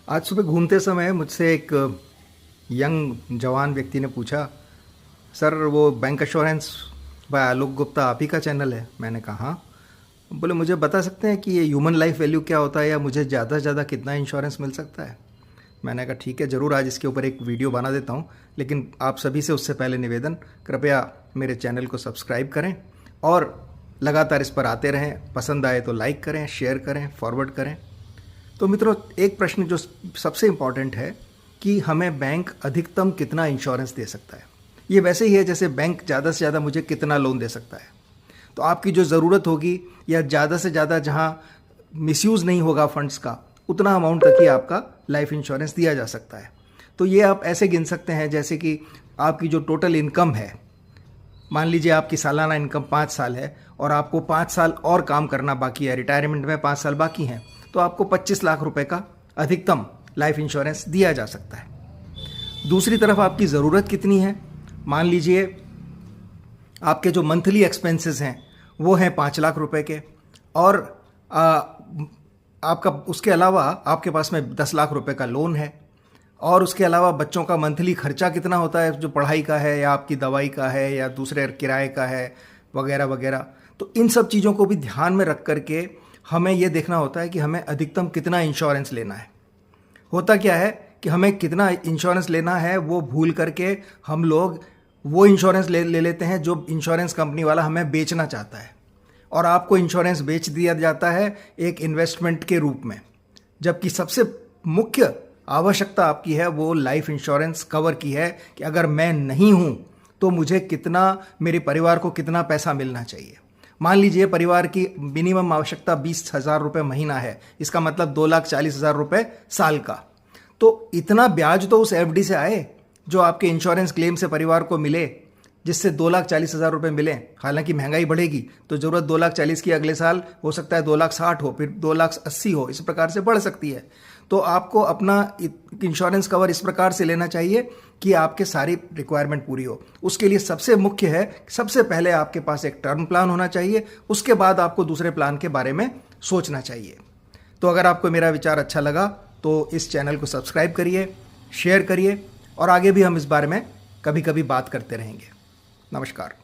आज सुबह घूमते समय मुझसे एक यंग जवान व्यक्ति ने पूछा, सर वो bank assurance bye Alok Gupta आप ही का चैनल है? मैंने कहा हाँ। बोले मुझे बता सकते हैं कि ये ह्यूमन लाइफ वैल्यू क्या होता है या मुझे ज़्यादा से ज़्यादा कितना इंश्योरेंस मिल सकता है? मैंने कहा ठीक है, ज़रूर आज इसके ऊपर एक वीडियो बना देता हूँ, लेकिन आप सभी से उससे पहले निवेदन, कृपया मेरे चैनल को सब्सक्राइब करें और लगातार इस पर आते रहें। पसंद आए तो लाइक करें, शेयर करें, फॉरवर्ड करें। तो मित्रों, एक प्रश्न जो सबसे इम्पॉर्टेंट है कि हमें बैंक अधिकतम कितना इंश्योरेंस दे सकता है। ये वैसे ही है जैसे बैंक ज़्यादा से ज़्यादा मुझे कितना लोन दे सकता है। तो आपकी जो ज़रूरत होगी या ज़्यादा से ज़्यादा जहाँ मिसयूज़ नहीं होगा फंड्स का, उतना अमाउंट तक ही आपका लाइफ इंश्योरेंस दिया जा सकता है। तो ये आप ऐसे गिन सकते हैं जैसे कि आपकी जो टोटल इनकम है, मान लीजिए आपकी सालाना इनकम 5 साल है और आपको 5 साल और काम करना बाकी है, रिटायरमेंट में 5 साल बाकी हैं, तो आपको 25 लाख रुपए का अधिकतम लाइफ इंश्योरेंस दिया जा सकता है। दूसरी तरफ आपकी ज़रूरत कितनी है, मान लीजिए आपके जो मंथली एक्सपेंसेस हैं वो हैं 5 लाख रुपए के और आपका उसके अलावा आपके पास में 10 लाख रुपए का लोन है और उसके अलावा बच्चों का मंथली खर्चा कितना होता है, जो पढ़ाई का है या आपकी दवाई का है या दूसरे किराए का है वगैरह वगैरह। तो इन सब चीज़ों को भी ध्यान में रख करके हमें यह देखना होता है कि हमें अधिकतम कितना इंश्योरेंस लेना है। होता क्या है कि हमें कितना इंश्योरेंस लेना है वो भूल करके हम लोग वो इंश्योरेंस ले लेते हैं जो इंश्योरेंस कंपनी वाला हमें बेचना चाहता है, और आपको इंश्योरेंस बेच दिया जाता है एक इन्वेस्टमेंट के रूप में, जबकि सबसे मुख्य आवश्यकता आपकी है वो लाइफ इंश्योरेंस कवर की है कि अगर मैं नहीं हूं तो मुझे कितना, मेरे परिवार को कितना पैसा मिलना चाहिए। मान लीजिए परिवार की मिनिमम आवश्यकता 20,000 रुपये महीना है, इसका मतलब 2,40,000 रुपये साल का। तो इतना ब्याज तो उस एफडी से आए जो आपके इंश्योरेंस क्लेम से परिवार को मिले, जिससे 2,40,000 रुपये मिले। हालांकि महंगाई बढ़ेगी तो ज़रूरत 2,40,000 की, अगले साल हो सकता है 2,60,000 हो, फिर 2,80,000 हो, इस प्रकार से बढ़ सकती है। तो आपको अपना इंश्योरेंस कवर इस प्रकार से लेना चाहिए कि आपके सारी रिक्वायरमेंट पूरी हो। उसके लिए सबसे मुख्य है, सबसे पहले आपके पास एक टर्म प्लान होना चाहिए, उसके बाद आपको दूसरे प्लान के बारे में सोचना चाहिए। तो अगर आपको मेरा विचार अच्छा लगा तो इस चैनल को सब्सक्राइब करिए, शेयर करिए और आगे भी हम इस बारे में कभी कभी बात करते रहेंगे। नमस्कार।